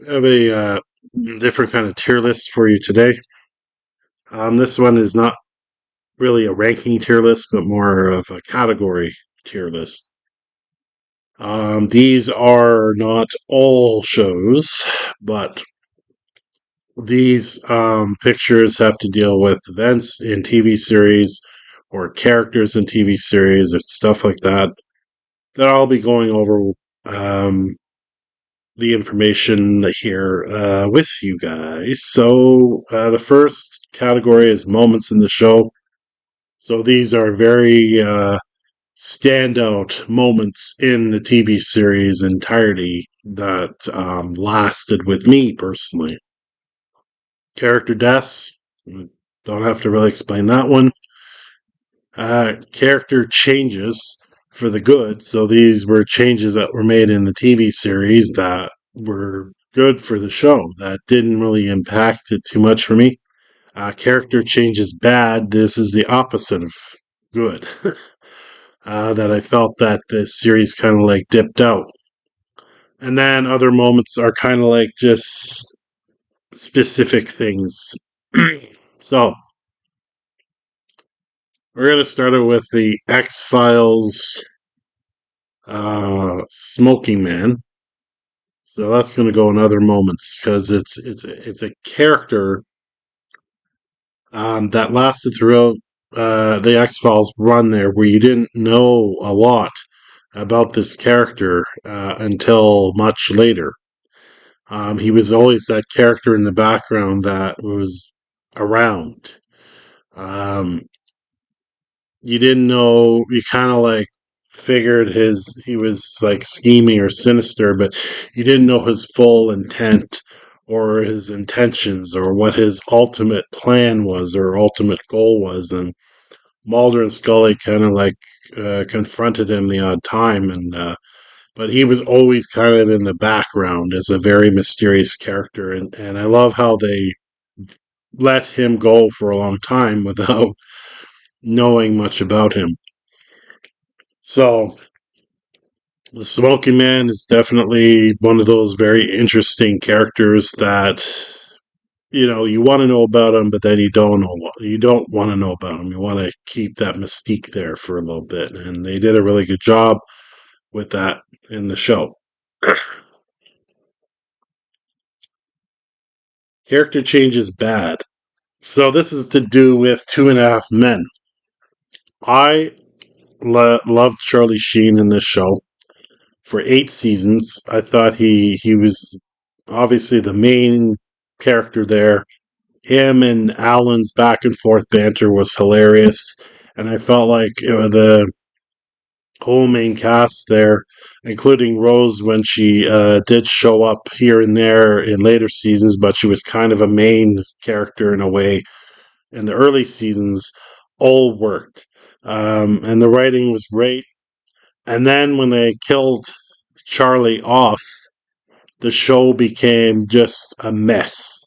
I have a different kind of tier list for you today. This one is not really a ranking tier list, but more of a category tier list. These are not all shows, but these pictures have to deal with events in TV series or characters in TV series or stuff like that. That I'll be going over um, the information here with you guys. So, the first category is moments in the show. So, these are very standout moments in the TV series entirety that lasted with me personally. Character deaths, don't have to really explain that one. Character changes for the good. So these were changes that were made in the TV series that were good for the show, that didn't really impact it too much for me. Character changes bad. This is the opposite of good. That I felt that the series kind of like dipped out. And then other moments are kind of like just specific things. So we're going to start it with the X Files Smoking Man. So that's going to go in other moments because it's a character that lasted throughout the X Files run there, where you didn't know a lot about this character until much later. He was always that character in the background that was around. Um, you didn't know. You kind of like figured he was like scheming or sinister, but you didn't know his full intent or his intentions or what his ultimate plan was or ultimate goal was. And Mulder and Scully kind of like confronted him the odd time, and but he was always kind of in the background as a very mysterious character, and I love how they let him go for a long time without knowing much about him. So the Smoking Man is definitely one of those very interesting characters that you want to know about him, but then you don't want to know about him. You want to keep that mystique there for a little bit, and they did a really good job with that in the show. Character change is bad. So this is to do with Two and a Half Men. I loved Charlie Sheen in this show for 8 seasons. I thought he was obviously the main character there. Him and Alan's back and forth banter was hilarious, and I felt like the whole main cast there, including Rose when she did show up here and there in later seasons, but she was kind of a main character in a way in the early seasons, all worked. And the writing was great. And then when they killed Charlie off, the show became just a mess.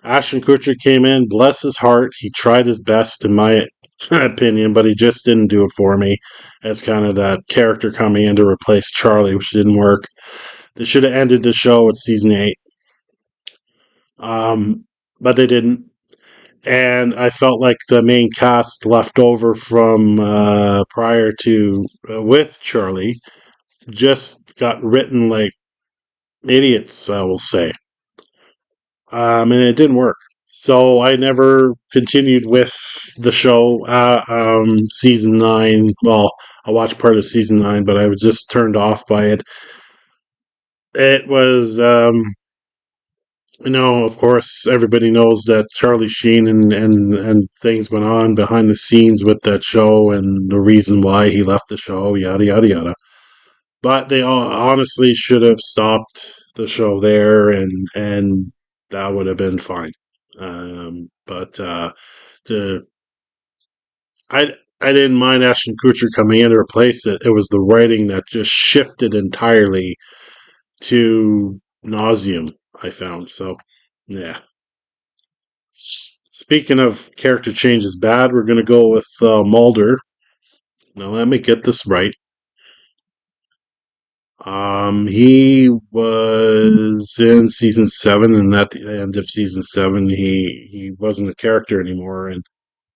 Ashton Kutcher came in, bless his heart. He tried his best, in my opinion, but he just didn't do it for me as kind of that character coming in to replace Charlie, which didn't work. They should have ended the show at season 8, but they didn't. And I felt like the main cast left over from prior to with Charlie just got written like idiots, I will say. And it didn't work. So I never continued with the show. Season 9, well, I watched part of season 9, but I was just turned off by it. It was, of course, everybody knows that Charlie Sheen and things went on behind the scenes with that show and the reason why he left the show, yada, yada, yada. But they all honestly should have stopped the show there, and that would have been fine. But to I didn't mind Ashton Kutcher coming in to replace it. It was the writing that just shifted entirely to nauseum, I found. So, yeah. Speaking of character changes bad, we're going to go with Mulder. Now, let me get this right. He was in season 7, and at the end of season 7, he wasn't a character anymore. And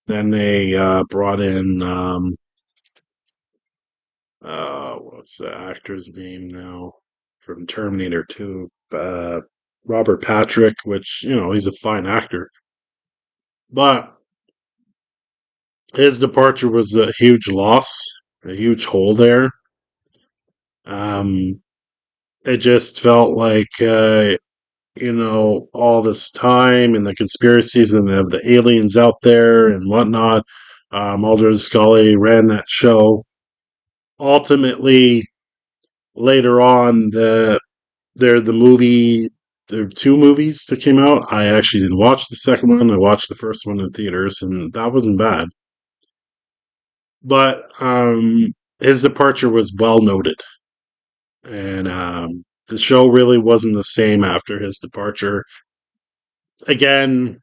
then they brought in what's the actor's name now from Terminator 2? Robert Patrick, which he's a fine actor, but his departure was a huge loss, a huge hole there. Um, it just felt like all this time and the conspiracies and the aliens out there and whatnot. Mulder and Scully ran that show. Ultimately, later on, the movie. There are two movies that came out. I actually didn't watch the second one. I watched the first one in theaters, and that wasn't bad. But his departure was well noted, and the show really wasn't the same after his departure. Again,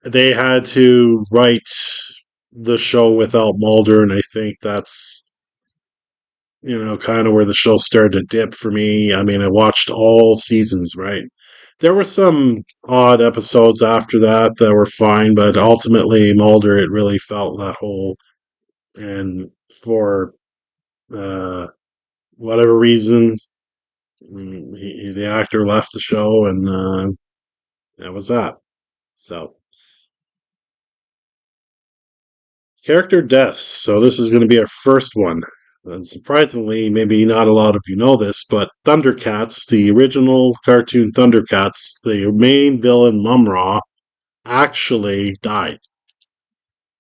they had to write the show without Mulder, and I think that's kind of where the show started to dip for me. I mean, I watched all seasons, right? There were some odd episodes after that that were fine, but ultimately Mulder, it really felt that hole, and for uh, whatever reason, the actor left the show, and that was that. So character deaths. So this is going to be our first one. And surprisingly, maybe not a lot of you know this, but Thundercats, the original cartoon Thundercats, the main villain Mumra, actually died.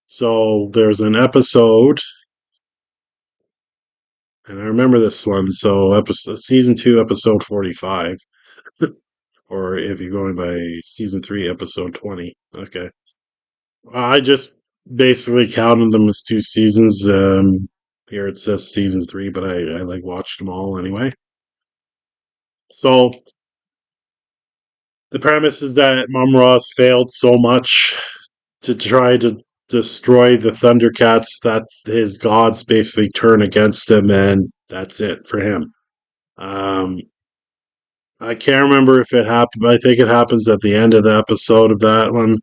So there's an episode, and I remember this one. So season 2, episode 45, or if you're going by season 3, episode 20. Okay, I just basically counted them as 2 seasons. Here it says season 3, but I like watched them all anyway. So the premise is that Mum Ross failed so much to try to destroy the Thundercats that his gods basically turn against him, and that's it for him. Um, I can't remember if it happened. I think it happens at the end of the episode of that one,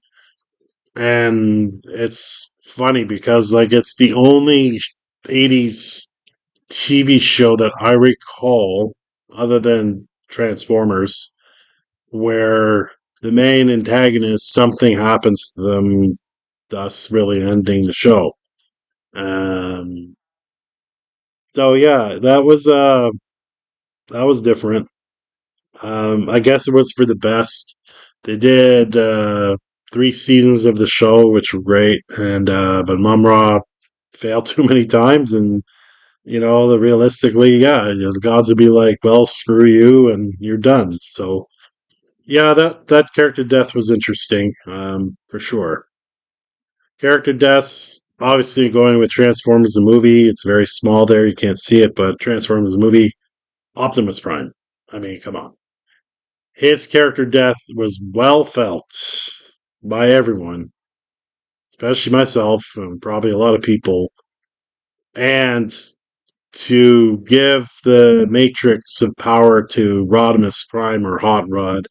and it's funny because like it's the only '80s TV show that I recall, other than Transformers, where the main antagonist, something happens to them, thus really ending the show. Um, so yeah, that was different. I guess it was for the best. They did 3 seasons of the show, which were great, and but Mumra failed too many times, and the realistically, yeah, the gods would be like, "Well, screw you," and you're done. So yeah, that character death was interesting, for sure. Character deaths, obviously, going with Transformers the movie, it's very small there, you can't see it, but Transformers the movie, Optimus Prime. I mean, come on. His character death was well felt by everyone, especially myself and probably a lot of people. And to give the matrix of power to Rodimus Prime or Hot Rod,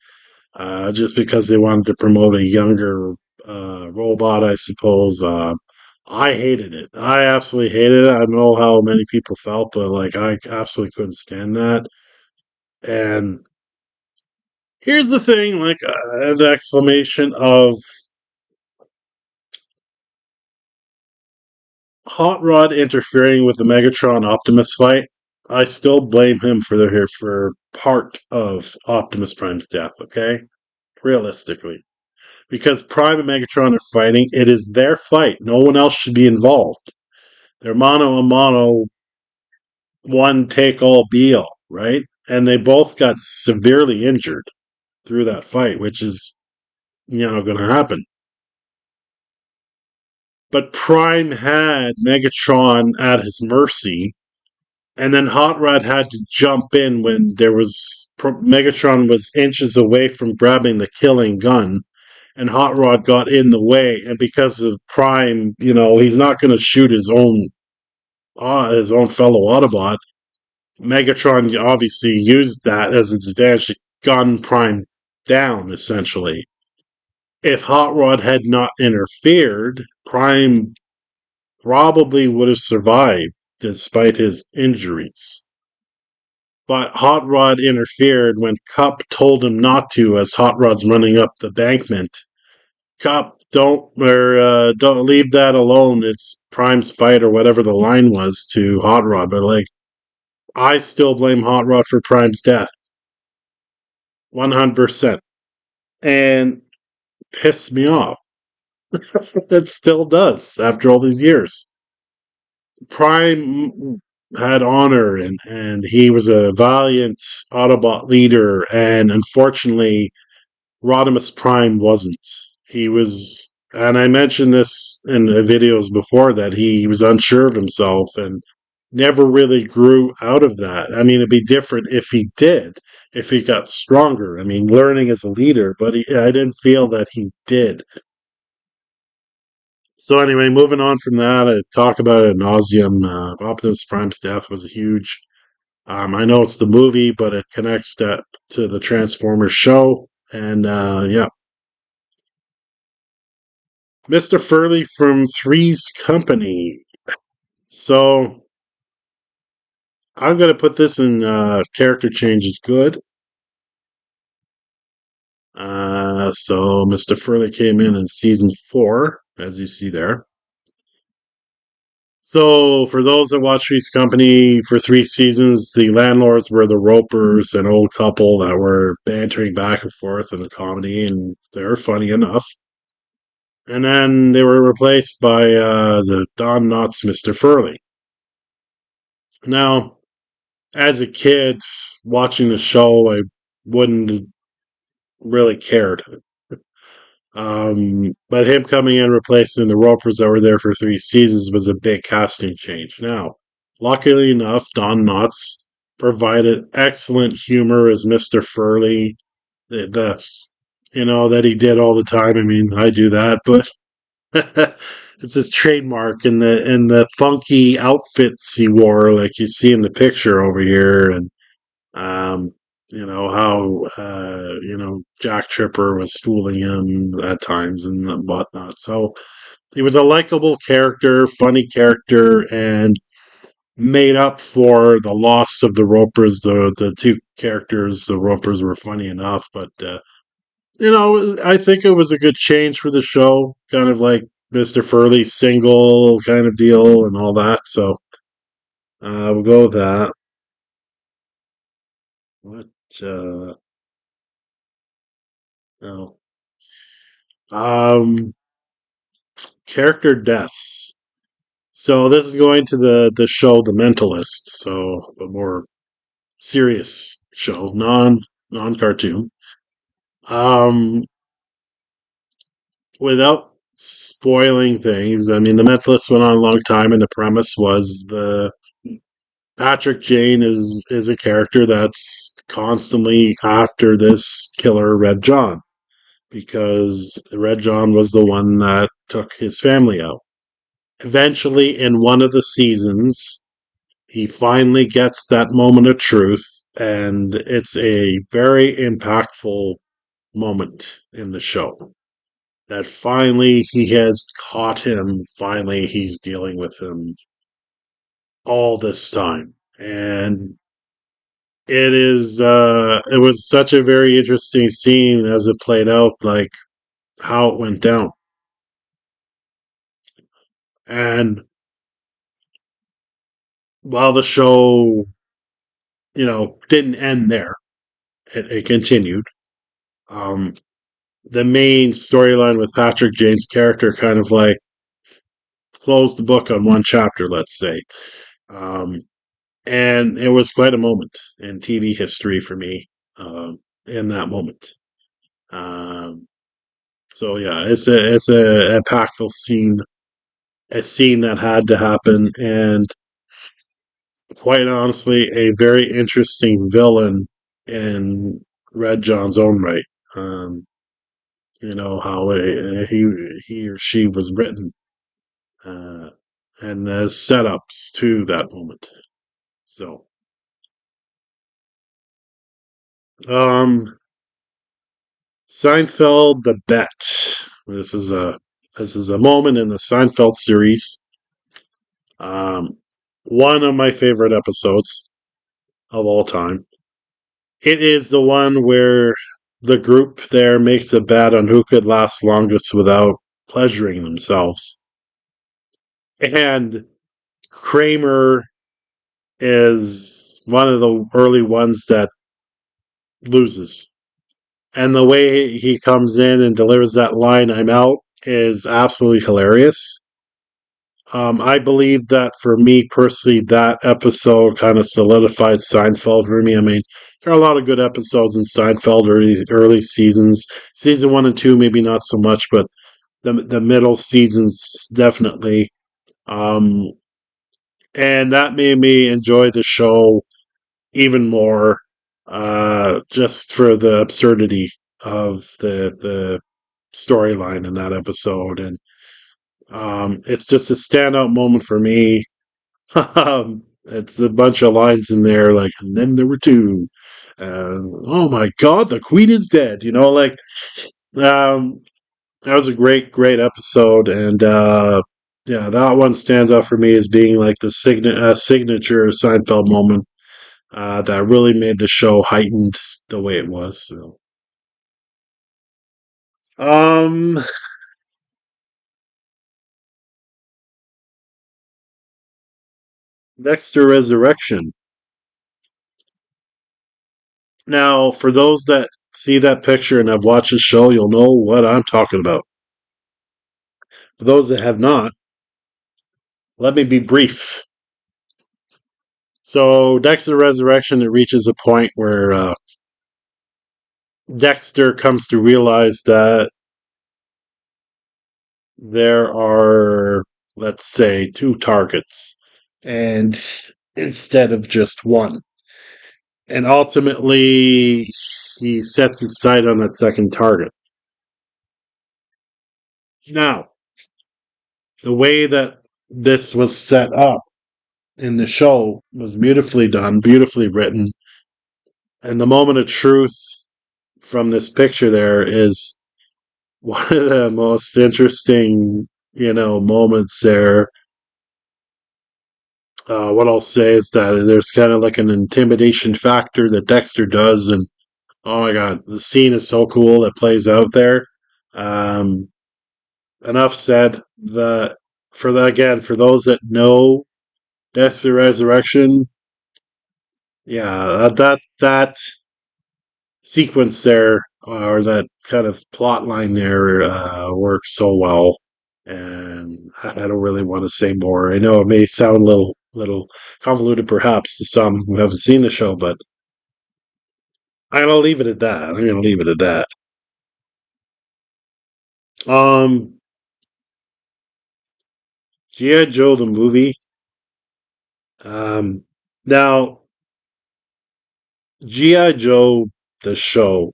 just because they wanted to promote a younger robot, I suppose. I hated it. I absolutely hated it. I don't know how many people felt, but like I absolutely couldn't stand that. And here's the thing, like the exclamation of Hot Rod interfering with the Megatron Optimus fight. I still blame him for part of Optimus Prime's death. Okay, realistically, because Prime and Megatron are fighting, it is their fight. No one else should be involved. They're mano a mano, one take all be all, right? And they both got severely injured through that fight, which is going to happen. But Prime had Megatron at his mercy, and then Hot Rod had to jump in when Megatron was inches away from grabbing the killing gun, and Hot Rod got in the way. And because of Prime, he's not going to shoot his own fellow Autobot. Megatron obviously used that as its advantage to gun Prime down, essentially. If Hot Rod had not interfered, Prime probably would have survived despite his injuries. But Hot Rod interfered when Cup told him not to as Hot Rod's running up the bankment. Cup, don't leave that alone. It's Prime's fight or whatever the line was to Hot Rod. But like, I still blame Hot Rod for Prime's death, 100%, and pissed me off. It still does after all these years. Prime had honor and he was a valiant Autobot leader, and unfortunately, Rodimus Prime wasn't. He was, and I mentioned this in the videos before, that he was unsure of himself and never really grew out of that. I mean, it'd be different if he did, if he got stronger. I mean, learning as a leader, but I didn't feel that he did. So anyway, moving on from that, I talk about it ad nauseum. Optimus Prime's death was huge. I know it's the movie, but it connects that to the Transformers show, and yeah, Mr. Furley from Three's Company. So I'm going to put this in character changes good. So Mr. Furley came in season 4, as you see there. So, for those that watch Three's Company for 3 seasons, the landlords were the Ropers, an old couple that were bantering back and forth in the comedy, and they were funny enough. And then they were replaced by the Don Knotts Mr. Furley. Now, as a kid watching the show, I wouldn't really cared. But him coming in replacing the Ropers that were there for 3 seasons was a big casting change. Now, luckily enough, Don Knotts provided excellent humor as Mr. Furley. The that he did all the time. I mean, I do that, but it's his trademark, and the funky outfits he wore, like you see in the picture over here, and um, how Jack Tripper was fooling him at times and whatnot. So he was a likable character, funny character, and made up for the loss of the Ropers. The two characters, the Ropers, were funny enough, but I think it was a good change for the show, kind of like Mr. Furley's single kind of deal and all that. So we'll go with that. What? No. Um, Character deaths. So this is going to the show The Mentalist, so a more serious show, non cartoon. Um, Without spoiling things, I mean, The Mentalist went on a long time, and the premise was the Patrick Jane is a character that's constantly after this killer Red John, because Red John was the one that took his family out. Eventually, in one of the seasons, he finally gets that moment of truth, and it's a very impactful moment in the show. That finally he has caught him, finally he's dealing with him all this time. And it was such a very interesting scene as it played out, like how it went down. And while the show, didn't end there, it continued. Um, the main storyline with Patrick Jane's character kind of like closed the book on one chapter, let's say. Um, and it was quite a moment in TV history for me in that moment. Um, so yeah, it's a impactful scene, a scene that had to happen, and quite honestly, a very interesting villain in Red John's own right. Um, how he or she was written, uh, and the setups to that moment. So Um, Seinfeld, the bet. This is a this is a moment in the Seinfeld series. Um, One of my favorite episodes of all time. It is the one where the group there makes a bet on who could last longest without pleasuring themselves. And Kramer is one of the early ones that loses. And the way he comes in and delivers that line, I'm out, is absolutely hilarious. I believe that for me personally, that episode kind of solidifies Seinfeld for me. I mean, there are a lot of good episodes in Seinfeld early seasons. Season 1 and 2, maybe not so much, but the middle seasons definitely. Um, and that made me enjoy the show even more, just for the absurdity of the storyline in that episode, and it's just a standout moment for me. It's a bunch of lines in there, like, and then there were two. Oh my God, the queen is dead. Like, um, that was a great, great episode, and yeah, that one stands out for me as being like the signature Seinfeld moment that really made the show heightened the way it was. So. Um, Dexter Resurrection. Now, for those that see that picture and have watched the show, you'll know what I'm talking about. For those that have not, let me be brief. So, Dexter Resurrection, it reaches a point where Dexter comes to realize that there are, let's say, two targets, and instead of just one. And ultimately, he sets his sight on that second target. Now, the way that this was set up in the show was beautifully done, beautifully written. And the moment of truth from this picture there is one of the most interesting, moments there. What I'll say is that there's kind of like an intimidation factor that Dexter does, and oh my god, the scene is so cool that plays out there. Um, Enough said. For those that know Dexter Resurrection, yeah, that sequence there, or that kind of plot line there, works so well. And I don't really want to say more. I know it may sound a little convoluted, perhaps, to some who haven't seen the show, but I'm gonna leave it at that. I'm gonna leave it at that. Um, G.I. Joe the movie. Um, Now G.I. Joe the show.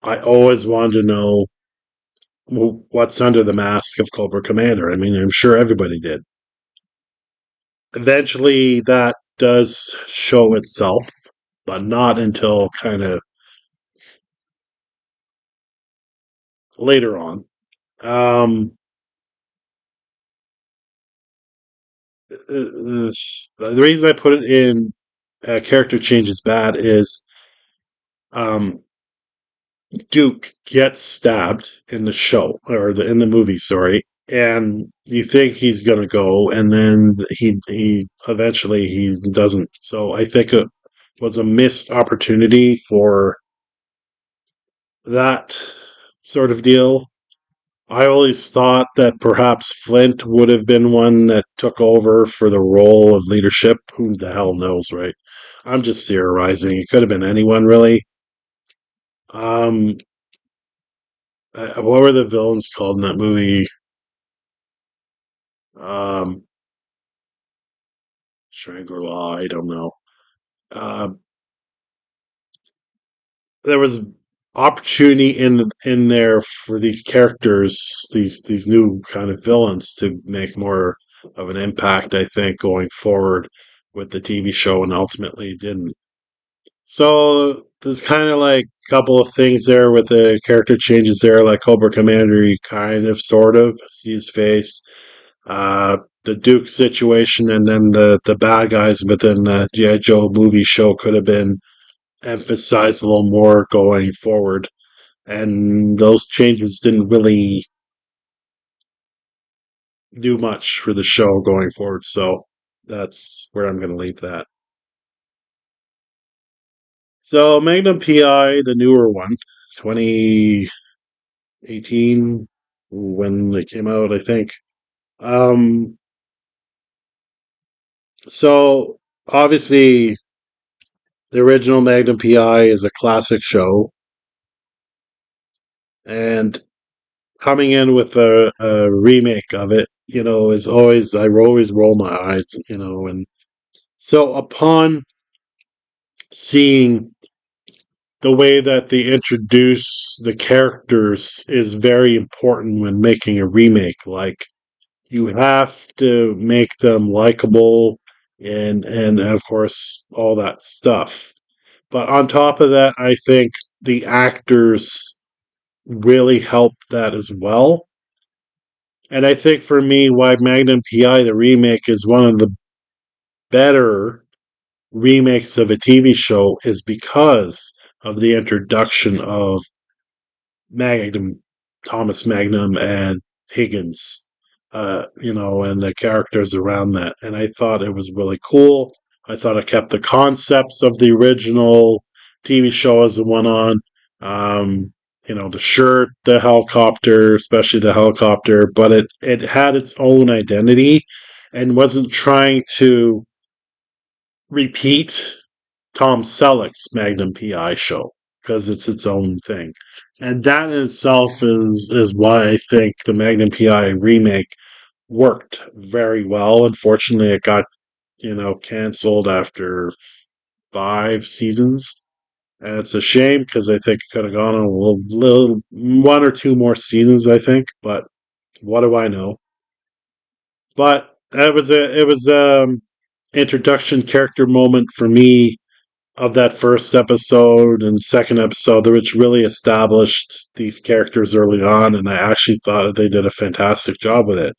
I always wanted to know what's under the mask of Cobra Commander. I mean, I'm sure everybody did. Eventually, that does show itself, but not until kind of later on. Um, the reason I put it in character change is bad is um, Duke gets stabbed in the show or in the movie, sorry, and you think he's gonna go, and then he eventually he doesn't. So I think it was a missed opportunity for that sort of deal. I always thought that perhaps Flint would have been one that took over for the role of leadership. Who the hell knows, right? I'm just theorizing. It could have been anyone, really. Um, what were the villains called in that movie? Um, Shangri-La. I don't know. Uh, there was opportunity in there for these characters, these new kind of villains, to make more of an impact. I think going forward with the TV show, and ultimately didn't. So there's kind of like a couple of things there with the character changes there, like Cobra Commander, you kind of sort of see his face. The Duke situation, and then the bad guys within the G.I. Joe movie show could have been emphasized a little more going forward. And those changes didn't really do much for the show going forward. So that's where I'm going to leave that. So Magnum PI, the newer one, 2018, when it came out, I think. Um, so obviously, the original Magnum PI is a classic show, and coming in with a remake of it, is always I always roll my eyes, and so upon seeing the way that they introduce the characters is very important when making a remake. Like you have to make them likable and of course all that stuff. But on top of that, I think the actors really help that as well. And I think for me, why Magnum PI, the remake, is one of the better remakes of a TV show is because of the introduction of Magnum, Thomas Magnum, and Higgins, and the characters around that. And I thought it was really cool. I thought it kept the concepts of the original TV show as it went on. The shirt, the helicopter, especially the helicopter, but it had its own identity and wasn't trying to repeat Tom Selleck's Magnum PI show because it's its own thing. And that in itself is why I think the Magnum PI remake worked very well. Unfortunately, it got, canceled after 5 seasons. And it's a shame because I think it could have gone on a little one or two more seasons, I think, but what do I know? But it was introduction character moment for me of that first episode and second episode, which really established these characters early on, and I actually thought they did a fantastic job with it.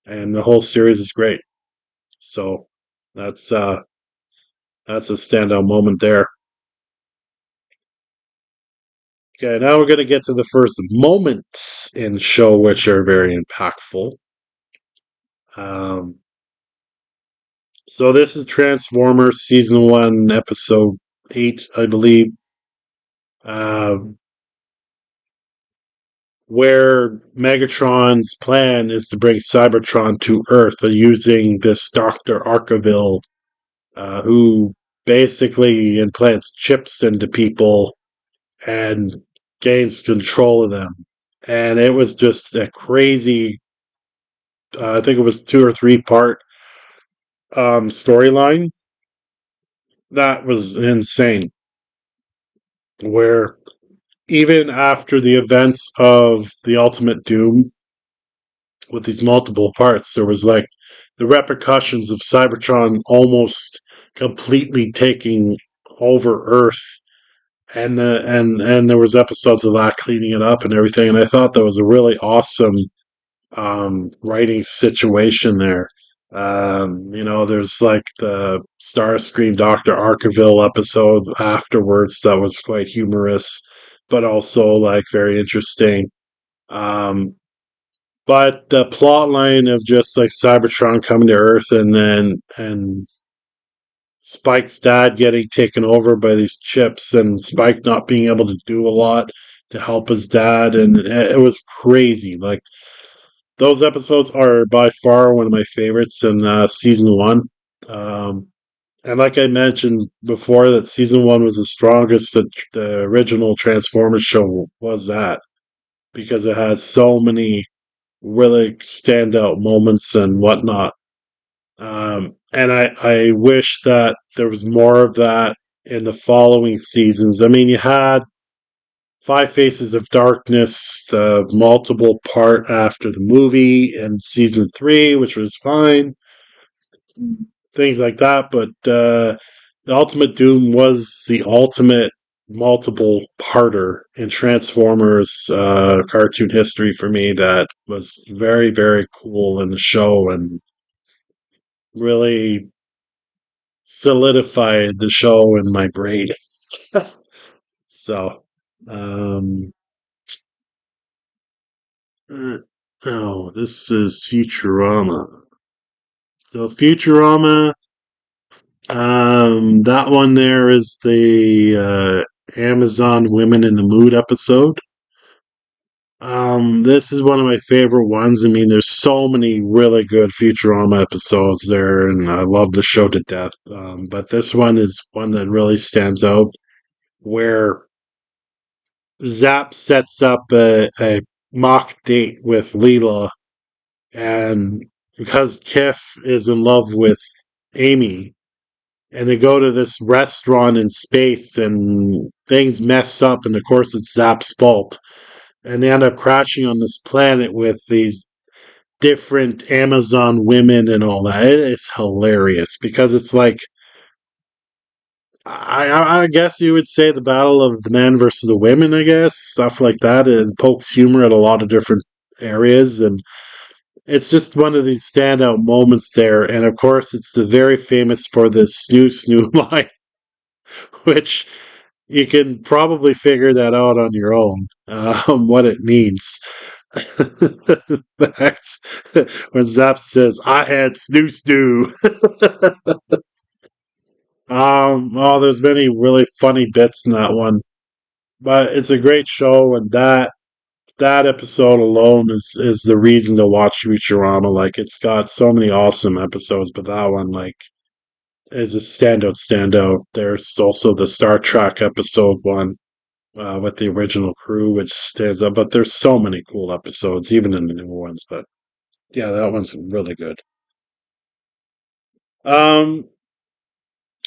And the whole series is great. So that's uh that's a standout moment there. Okay, now we're gonna get to the first moments in the show which are very impactful. Um so this is Transformers season 1, episode 8, I believe. Um where Megatron's plan is to bring Cybertron to Earth using this Dr. Arkaville, who basically implants chips into people and gains control of them. And it was just a crazy, I think it was 2 or 3 part storyline that was insane. Where even after the events of the Ultimate Doom, with these multiple parts, there was like the repercussions of Cybertron almost completely taking over Earth, and there was episodes of that cleaning it up and everything. And I thought that was a really awesome writing situation there. There's like the Starscream Dr. Arkaville episode afterwards that was quite humorous, but also like very interesting. Um, but the plot line of just like Cybertron coming to Earth and Spike's dad getting taken over by these chips and Spike not being able to do a lot to help his dad, and it was crazy. Like those episodes are by far one of my favorites in season 1. Um, and like I mentioned before, that season 1 was the strongest that the original Transformers show was at, because it has so many really standout moments and whatnot. And I wish that there was more of that in the following seasons. I mean, you had Five Faces of Darkness, the multiple part after the movie, and season 3, which was fine, things like that. But The Ultimate Doom was the ultimate multiple parter in Transformers cartoon history for me that was very, very cool in the show and really solidified the show in my brain. So, um, uh, oh, this is Futurama. So, Futurama, that one there is the Amazon Women in the Mood episode. This is one of my favorite ones. I mean, there's so many really good Futurama episodes there, and I love the show to death. But this one is one that really stands out, where Zap sets up a mock date with Leela, and because Kif is in love with Amy, and they go to this restaurant in space, and things mess up, and of course it's Zap's fault, and they end up crashing on this planet with these different Amazon women and all that. It is hilarious because it's like I guess you would say the battle of the men versus the women. I guess stuff like that. It pokes humor at a lot of different areas, and it's just one of these standout moments there. And of course, it's the very famous for the snoo snoo line, which you can probably figure that out on your own. What it means. That's when Zap says, "I had snoo snoo." Oh, there's many really funny bits in that one, but it's a great show, and that episode alone is the reason to watch Futurama. Like, it's got so many awesome episodes, but that one, like, is a standout. There's also the Star Trek episode one with the original crew, which stands up. But there's so many cool episodes, even in the newer ones. But yeah, that one's really good. Um,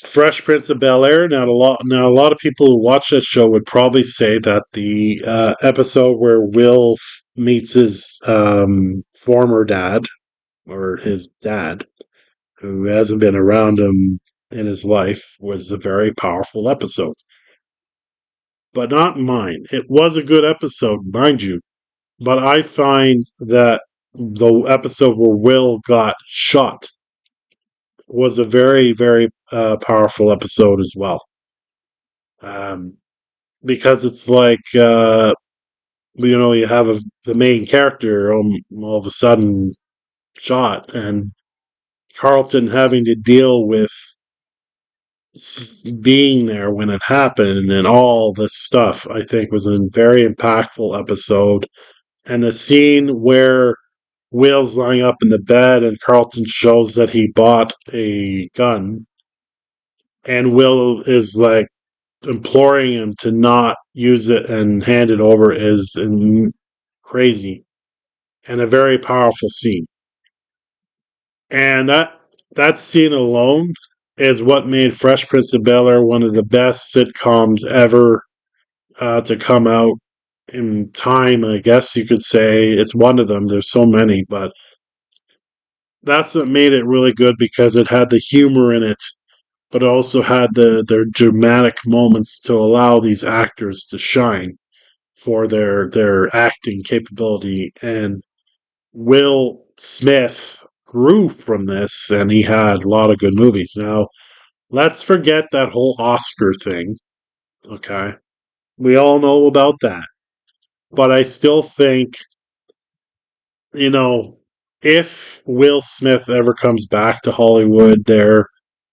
Fresh Prince of Bel Air. A lot of people who watch that show would probably say that the episode where Will meets his former dad or his dad, who hasn't been around him in his life, was a very powerful episode. But not mine. It was a good episode, mind you. But I find that the episode where Will got shot was a very, very powerful episode as well. Um, because it's like you have the main character all of a sudden shot, and Carlton having to deal with being there when it happened and all this stuff. I think was a very impactful episode, and the scene where Will's lying up in the bed and Carlton shows that he bought a gun, and Will is like imploring him to not use it and hand it over is crazy and a very powerful scene. And that scene alone is what made Fresh Prince of Bel Air one of the best sitcoms ever to come out in time. I guess you could say it's one of them. There's so many, but that's what made it really good because it had the humor in it, but also had their dramatic moments to allow these actors to shine for their acting capability. And Will Smith grew from this, and he had a lot of good movies. Now, let's forget that whole Oscar thing. Okay, we all know about that, but I still think, you know, if Will Smith ever comes back to Hollywood,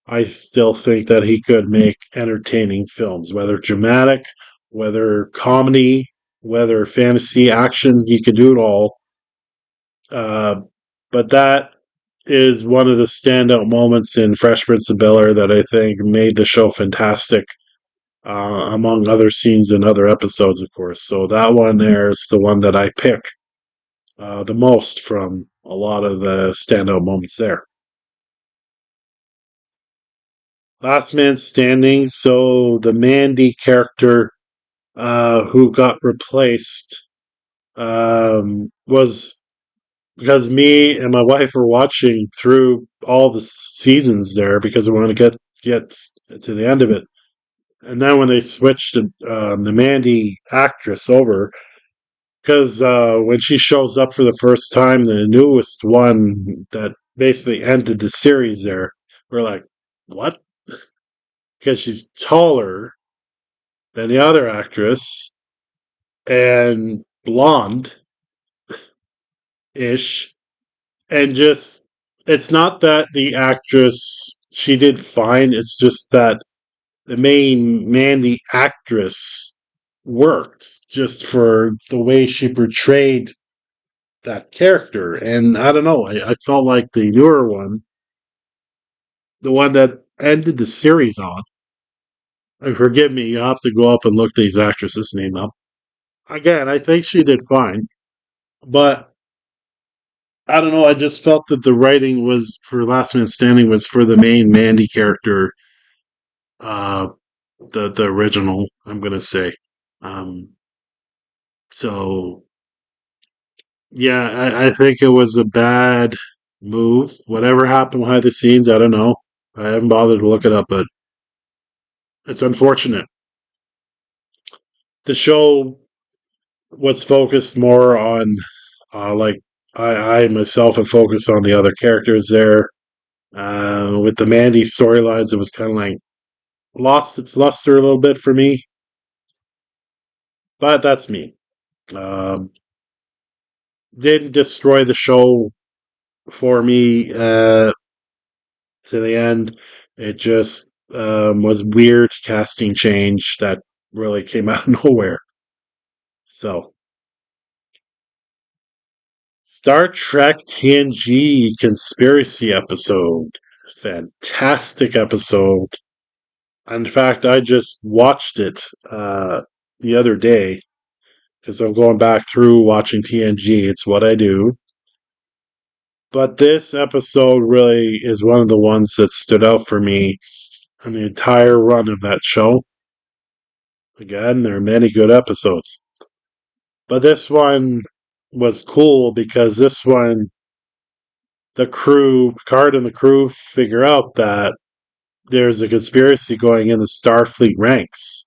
I still think that he could make entertaining films, whether dramatic, whether comedy, whether fantasy, action. He could do it all. Uh, but that is one of the standout moments in Fresh Prince of Bel Air that I think made the show fantastic, among other scenes and other episodes, of course. So that one there is the one that I pick the most from a lot of the standout moments there. Last Man Standing. So the Mandy character who got replaced was because me and my wife were watching through all the seasons there because we want to get get to the end of it. And then when they switched the Mandy actress over, because when she shows up for the first time, the newest one that basically ended the series there, we're like, what? Because she's taller than the other actress and blonde ish. And just, it's not that the actress, she did fine. It's just that the main Mandy actress worked just for the way she portrayed that character. And I don't know, I felt like the newer one, the one that ended the series on, and forgive me, you have to go up and look these actresses' name up. Again, I think she did fine, but I don't know. I just felt that the writing was for Last Man Standing was for the main Mandy character, uh, the original. I'm gonna say, um, so yeah, I think it was a bad move. Whatever happened behind the scenes, I don't know. I haven't bothered to look it up, but it's unfortunate. The show was focused more on, like, I myself have focused on the other characters there. With the Mandy storylines, it was kind of like lost its luster a little bit for me, but that's me. Um, didn't destroy the show for me to the end. It just was weird casting change that really came out of nowhere. So, Star Trek TNG conspiracy episode. Fantastic episode. In fact, I just watched it the other day because I'm going back through watching TNG. It's what I do. But this episode really is one of the ones that stood out for me on the entire run of that show. Again, there are many good episodes. But this one was cool because this one, the crew, Picard and the crew figure out that there's a conspiracy going in the Starfleet ranks.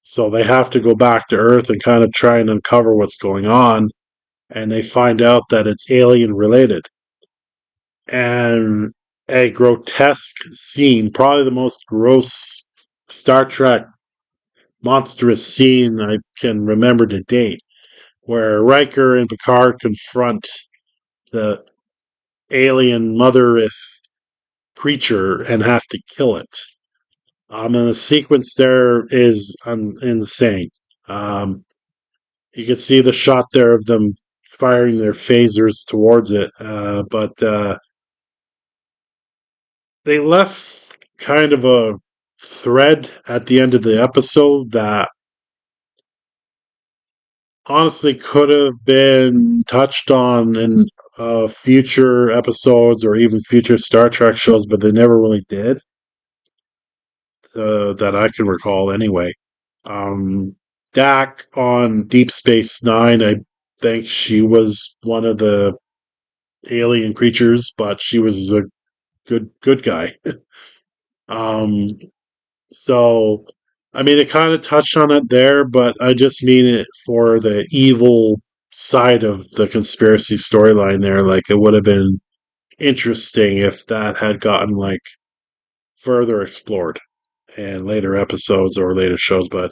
So they have to go back to Earth and kind of try and uncover what's going on. And they find out that it's alien related. And a grotesque scene, probably the most gross Star Trek monstrous scene I can remember to date, where Riker and Picard confront the alien mothereth creature and have to kill it. And the sequence there is insane. Um, you can see the shot there of them firing their phasers towards it, but they left kind of a thread at the end of the episode that honestly could have been touched on in future episodes or even future Star Trek shows, but they never really did, that I can recall anyway. Um, Dak on Deep Space Nine, I think she was one of the alien creatures, but she was a good guy. um, so, I mean, it kind of touched on it there, but I just mean it for the evil side of the conspiracy storyline there. Like, it would have been interesting if that had gotten, like, further explored in later episodes or later shows. But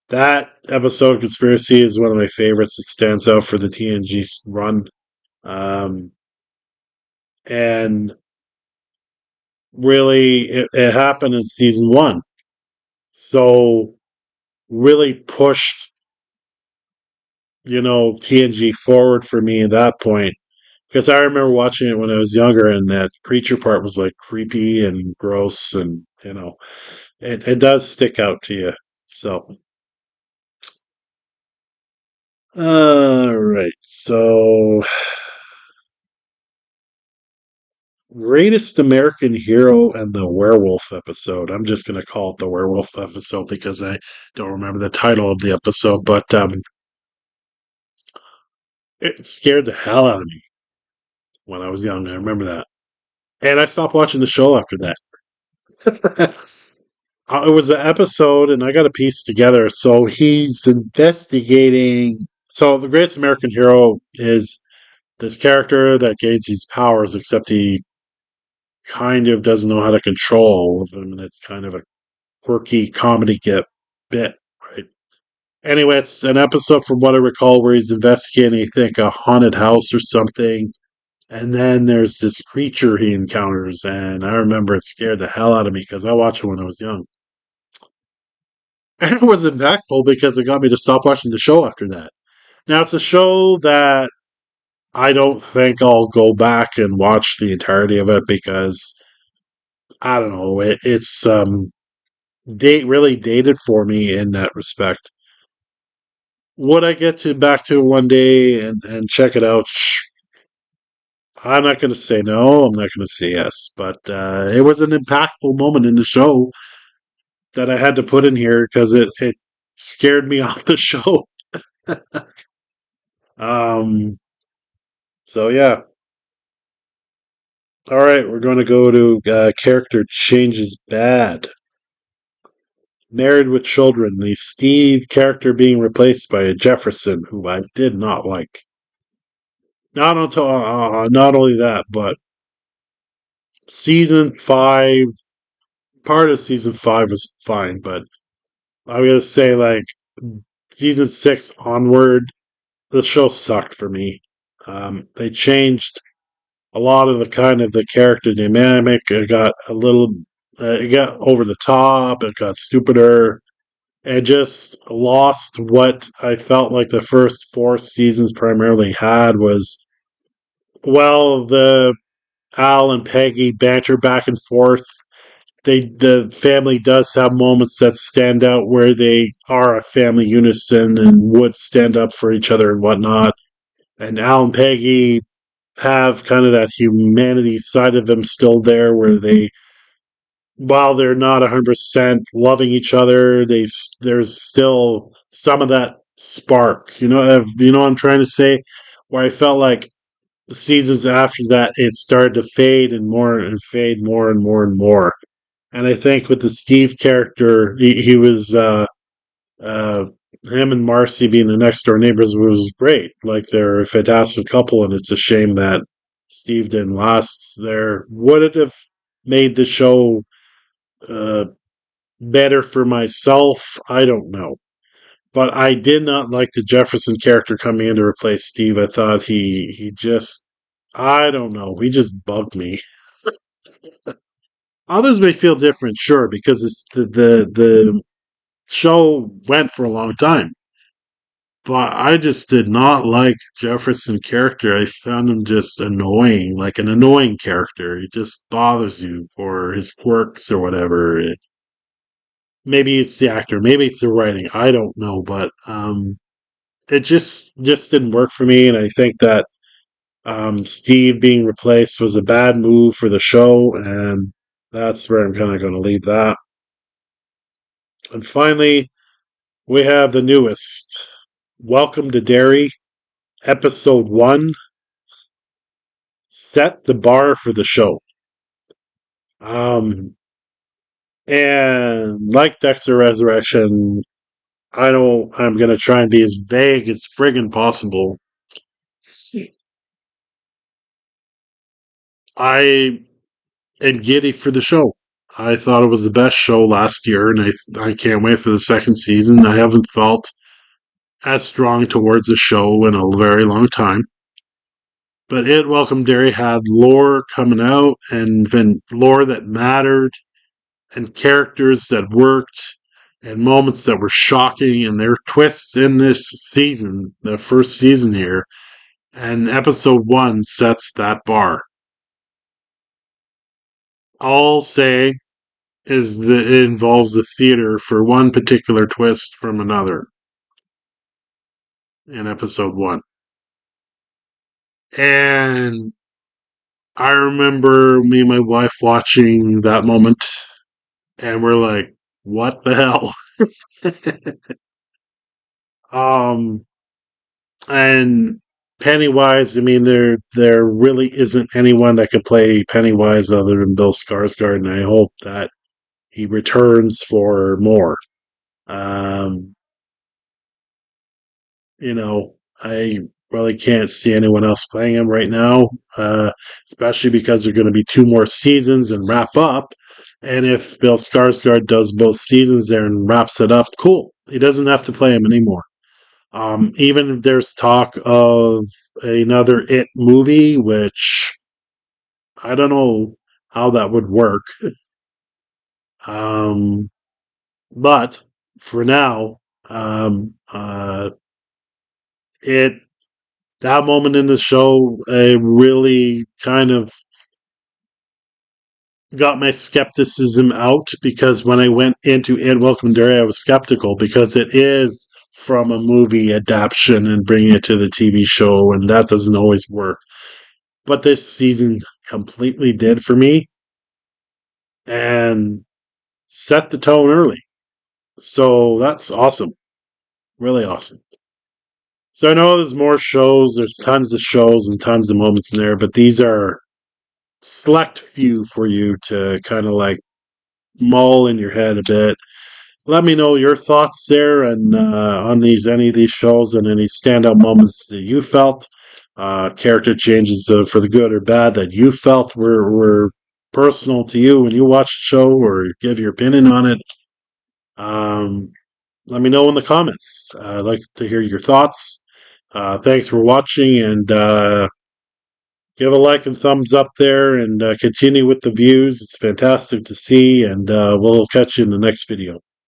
that episode, Conspiracy, is one of my favorites. It stands out for the TNG run. Um, and really, it happened in season one. So, really pushed TNG forward for me at that point. Because I remember watching it when I was younger, and that creature part was like creepy and gross, and it does stick out to you. So, all right. So, greatest American hero and the werewolf episode. I'm just going to call it the werewolf episode because I don't remember the title of the episode, but it scared the hell out of me when I was young. I remember that. And I stopped watching the show after that. It was an episode, and I got to piece together. So he's investigating. So the greatest American hero is this character that gains these powers, except he kind of doesn't know how to control them, and it's kind of a quirky comedy get bit, right? Anyway, it's an episode from what I recall where he's investigating, I think, a haunted house or something. And then there's this creature he encounters, and I remember it scared the hell out of me because I watched it when I was young. And it was impactful because it got me to stop watching the show after that. Now, it's a show that I don't think I'll go back and watch the entirety of it because I don't know, it's really dated for me in that respect. Would I get to back to it one day and check it out? I'm not going to say no. I'm not going to say yes. But it was an impactful moment in the show that I had to put in here because it scared me off the show. Um, so yeah. All right, we're going to go to character changes bad. Married with Children, the Steve character being replaced by a Jefferson, who I did not like. Not only that, but season five, part of season five was fine, but I'm gonna say like season six onward, the show sucked for me. They changed a lot of the kind of the character dynamic. It got a little, it got over the top. It got stupider. It just lost what I felt like the first four seasons primarily had was, well, the Al and Peggy banter back and forth. The family does have moments that stand out where they are a family unison and would stand up for each other and whatnot. And Al and Peggy have kind of that humanity side of them still there, where they, while they're not 100% loving each other, there's still some of that spark. You know what I'm trying to say? Where I felt like the seasons after that, it started to fade and fade more and more and more. And I think with the Steve character, he was uh, him and Marcy being the next door neighbors was great. Like they're a fantastic couple, and it's a shame that Steve didn't last there. Would it have made the show uh, better for myself? I don't know. But I did not like the Jefferson character coming in to replace Steve. I thought he just, I don't know, he just bugged me. Others may feel different, sure, because it's the show went for a long time. But I just did not like Jefferson character. I found him just annoying, like an annoying character. He just bothers you for his quirks or whatever. Maybe it's the actor, maybe it's the writing. I don't know, but it just didn't work for me. And I think that Steve being replaced was a bad move for the show, and that's where I'm kind of going to leave that. And finally, we have the newest. Welcome to Derry, episode one. Set the bar for the show. Um, and like Dexter Resurrection, I'm gonna try and be as vague as friggin' possible. I am giddy for the show. I thought it was the best show last year, and I can't wait for the second season. I haven't felt as strong towards the show in a very long time. But it Welcome Dairy had lore coming out and then lore that mattered and characters that worked and moments that were shocking, and there were twists in this season, the first season here, and episode one sets that bar. All I'll say is that it involves the theater for one particular twist from another in episode one. And I remember me and my wife watching that moment, and we're like, what the hell? um, and Pennywise, I mean, there really isn't anyone that could play Pennywise other than Bill Skarsgård, and I hope that he returns for more. Um, you know, I really can't see anyone else playing him right now, especially because there are going to be two more seasons and wrap up. And if Bill Skarsgård does both seasons there and wraps it up, cool. He doesn't have to play him anymore. Even if there's talk of another It movie, which I don't know how that would work. Um, but for now, it that moment in the show really kind of got my skepticism out because when I went into It Welcome to Derry, I was skeptical because it is from a movie adaptation and bringing it to the TV show, and that doesn't always work. But this season completely did for me and set the tone early. So that's awesome. Really awesome. So I know there's more shows, there's tons of shows and tons of moments in there, but these are select few for you to kind of like mull in your head a bit. Let me know your thoughts there and on these any of these shows and any standout moments that you felt, character changes for the good or bad that you felt were personal to you when you watched the show, or give your opinion on it. Um, Let me know in the comments. I'd like to hear your thoughts. Thanks for watching, and give a like and thumbs up there, and continue with the views. It's fantastic to see, and we'll catch you in the next video.